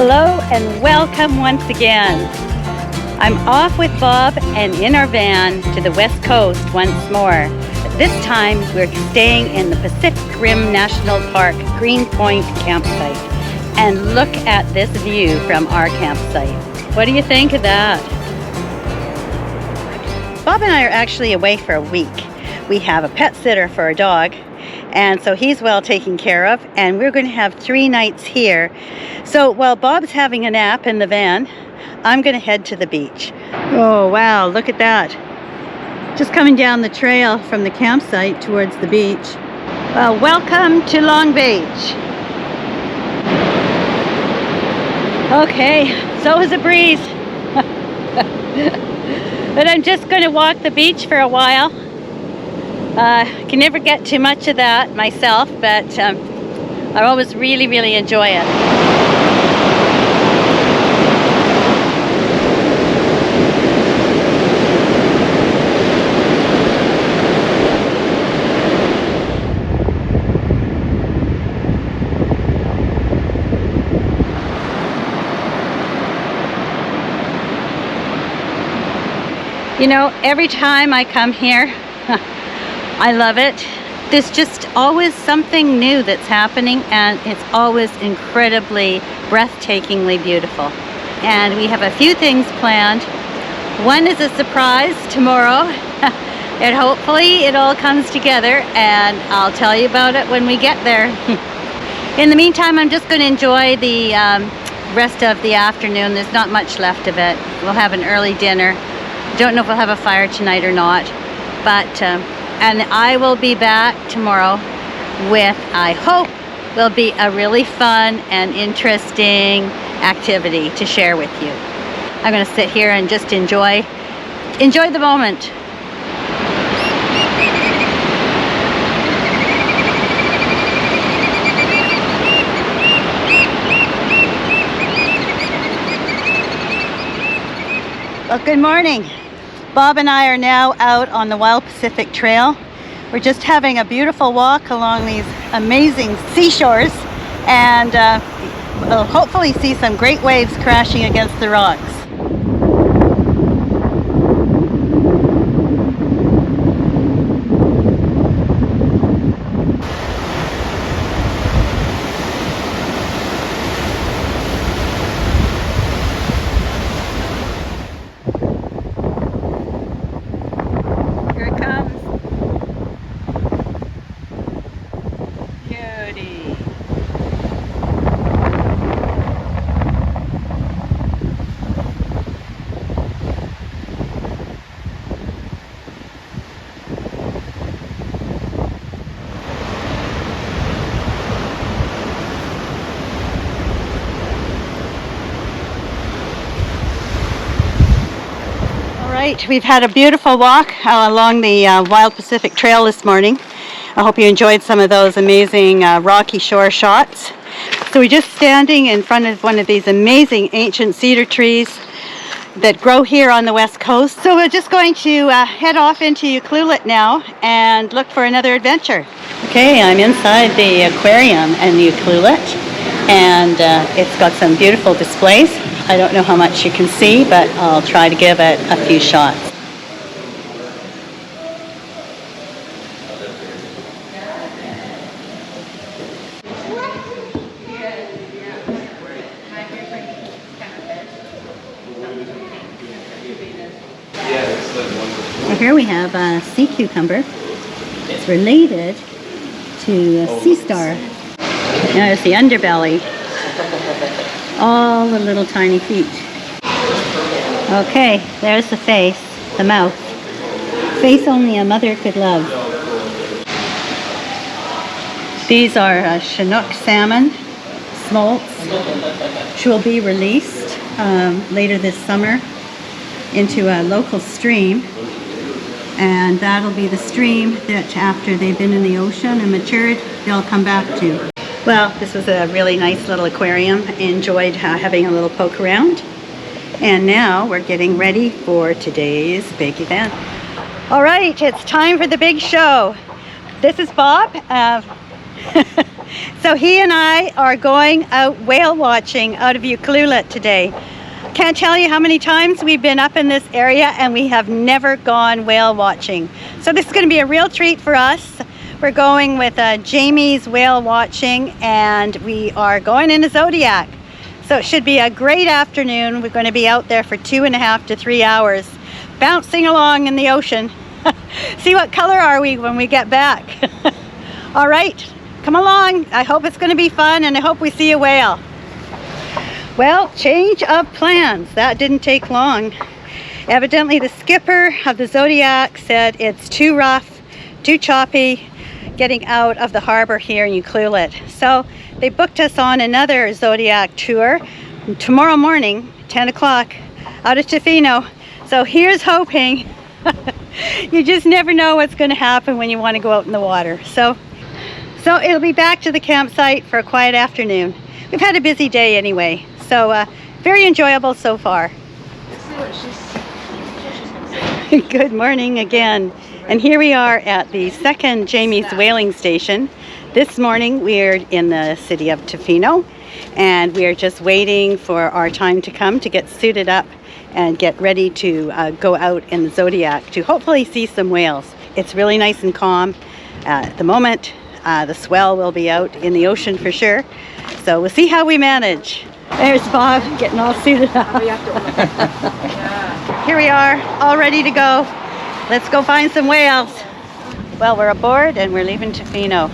Hello and welcome once again. I'm off with Bob and in our van to the West Coast once more. This time we're staying in the Pacific Rim National Park Green Point campsite. And look at this view from our campsite. What do you think of that? Bob and I are actually away for a week. We have a pet sitter for our dog, and so he's well taken care of, and we're going to have 3 nights here. So while Bob's having a nap in the van, I'm going to head to the beach. Oh wow, look at that. Just coming down the trail from the campsite towards the beach. Well, welcome to Long Beach. Okay, so is a breeze. But I'm just going to walk the beach for a while. Can never get too much of that myself, but I always really enjoy it. You know, every time I come here, I love it. There's just always something new that's happening, and it's always incredibly, breathtakingly beautiful. And we have a few things planned. One is a surprise tomorrow, and hopefully it all comes together, and I'll tell you about it when we get there. In the meantime, I'm just going to enjoy the rest of the afternoon. There's not much left of it. We'll have an early dinner. Don't know if we'll have a fire tonight or not, but and I will be back tomorrow with, I hope, will be a really fun and interesting activity to share with you. I'm going to sit here and just enjoy the moment. Well, good morning. Bob and I are now out on the Wild Pacific Trail. We're just having a beautiful walk along these amazing seashores, and we'll hopefully see some great waves crashing against the rocks. We've had a beautiful walk along the Wild Pacific Trail this morning. I hope you enjoyed some of those amazing rocky shore shots. So we're just standing in front of one of these amazing ancient cedar trees that grow here on the West Coast. So we're just going to head off into Ucluelet now and look for another adventure. Okay, I'm inside the aquarium in Ucluelet, and it's got some beautiful displays. I don't know how much you can see, but I'll try to give it a few shots. Well, here we have a sea cucumber. It's related to a sea star. There's the underbelly. All the little tiny feet. Okay, there's the face, the mouth. Face only a mother could love. These are Chinook salmon smolts, which will be released later this summer into a local stream. And that'll be the stream that after they've been in the ocean and matured, they'll come back to. Well, this was a really nice little aquarium. I enjoyed having a little poke around. And now we're getting ready for today's big event. All right, it's time for the big show. This is Bob. So he and I are going out whale watching out of Ucluelet today. Can't tell you how many times we've been up in this area and we have never gone whale watching. So this is going to be a real treat for us. We're going with Jamie's Whale Watching, and we are going in a Zodiac. So it should be a great afternoon. We're going to be out there for 2.5 to 3 hours, bouncing along in the ocean. See what color are we when we get back. All right, come along. I hope it's going to be fun, and I hope we see a whale. Well, change of plans. That didn't take long. Evidently the skipper of the Zodiac said it's too rough, too choppy getting out of the harbor here in Ucluelet. So they booked us on another Zodiac tour tomorrow morning, 10 o'clock, out of Tofino. So here's hoping. You just never know what's going to happen when you want to go out in the water. So it'll be back to the campsite for a quiet afternoon. We've had a busy day anyway, so very enjoyable so far. Good morning again. And here we are at the second Jamie's whaling station. This morning we're in the city of Tofino, and we're just waiting for our time to come to get suited up and get ready to go out in the Zodiac to hopefully see some whales. It's really nice and calm at the moment. The swell will be out in the ocean for sure. So we'll see how we manage. There's Bob getting all suited up. Here we are, all ready to go. Let's go find some whales. Well, we're aboard and we're leaving Tofino.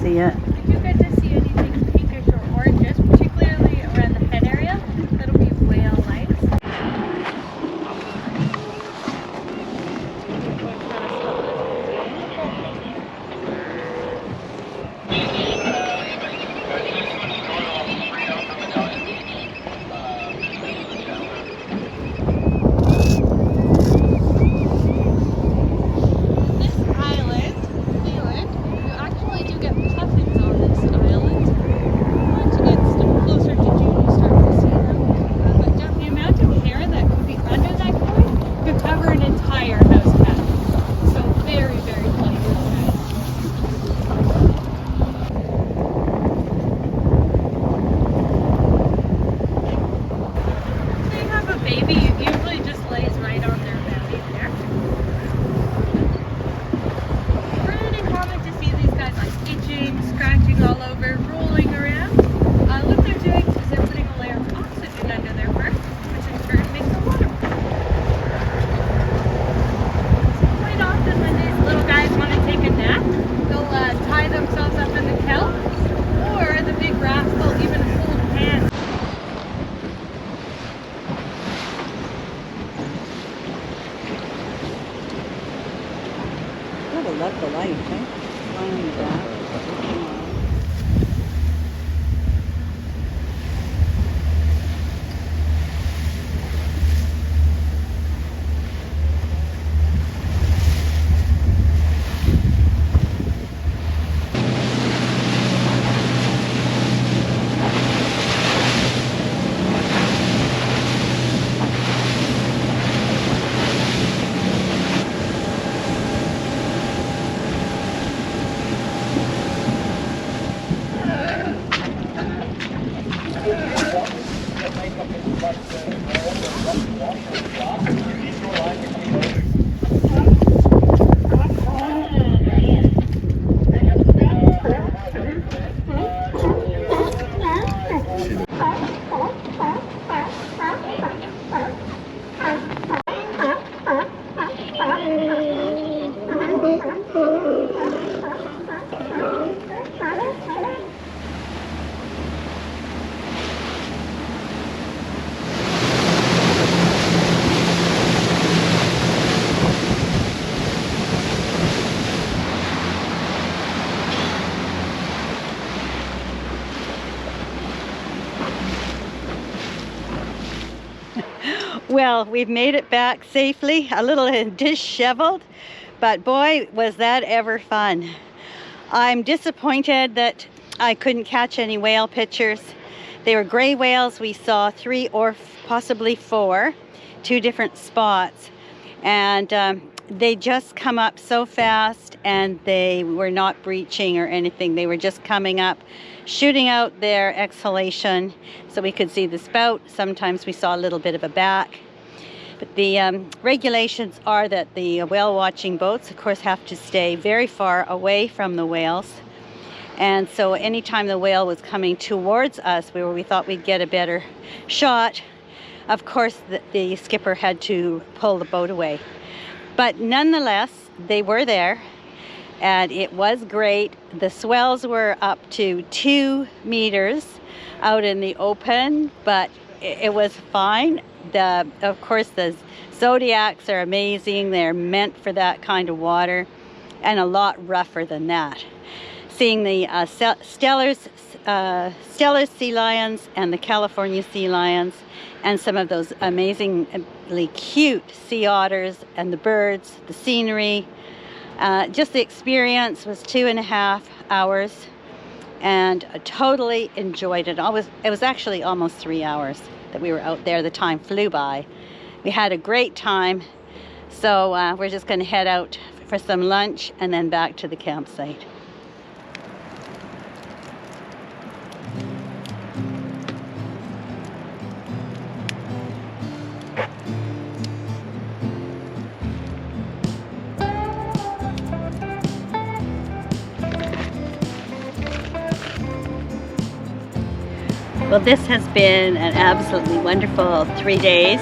See it. Did you get to see anything pinkish or orange, particularly around the head area? That'll be whale lights. Love the light, eh? Flying on the grass. Well, we've made it back safely, a little disheveled, but boy, was that ever fun. I'm disappointed that I couldn't catch any whale pictures. They were gray whales. We saw 3 or possibly 4, 2 different spots, and they just come up so fast, and they were not breaching or anything. They were just coming up, shooting out their exhalation so we could see the spout. Sometimes we saw a little bit of a back. But the regulations are that the whale watching boats, of course, have to stay very far away from the whales. And so anytime the whale was coming towards us, where we thought we'd get a better shot, of course the skipper had to pull the boat away. But nonetheless, they were there, and it was great. The swells were up to 2 meters out in the open, but it was fine. Of course, the zodiacs are amazing. They're meant for that kind of water, and a lot rougher than that. Seeing the Steller sea lions and the California sea lions, and some of those amazingly cute sea otters, and the birds, the scenery. Just the experience was 2.5 hours, and I totally enjoyed it. It was actually almost 3 hours that we were out there. The time flew by. We had a great time, so we're just going to head out for some lunch and then back to the campsite. Well, this has been an absolutely wonderful 3 days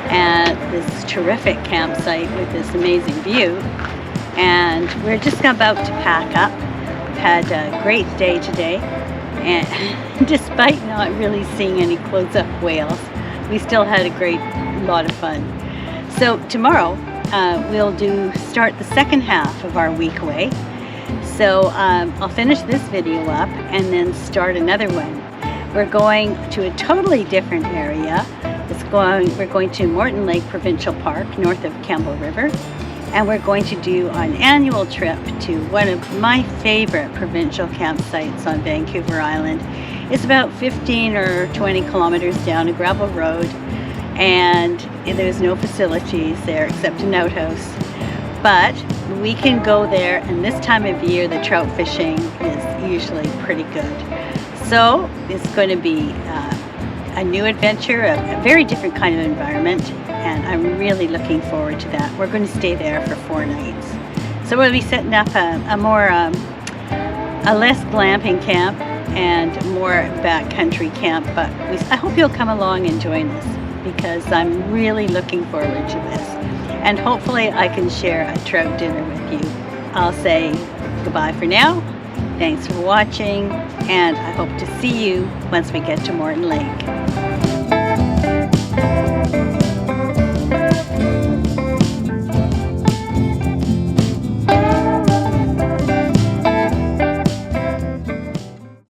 at this terrific campsite with this amazing view, and we're just about to pack up. We've had a great day today, and despite not really seeing any close-up whales, we still had a great lot of fun. So tomorrow we'll start the second half of our week away. So I'll finish this video up and then start another one. We're going to a totally different area. We're going to Morton Lake Provincial Park, north of Campbell River, and we're going to do an annual trip to one of my favorite provincial campsites on Vancouver Island. It's about 15 or 20 kilometers down a gravel road, and there's no facilities there except an outhouse. But we can go there, and this time of year the trout fishing is usually pretty good. So it's going to be a new adventure, a very different kind of environment, and I'm really looking forward to that. We're going to stay there for 4 nights. So we'll be setting up a less glamping camp and more backcountry camp, but I hope you'll come along and join us, because I'm really looking forward to this. And hopefully I can share a trout dinner with you. I'll say goodbye for now. Thanks for watching, and I hope to see you once we get to Morton Lake.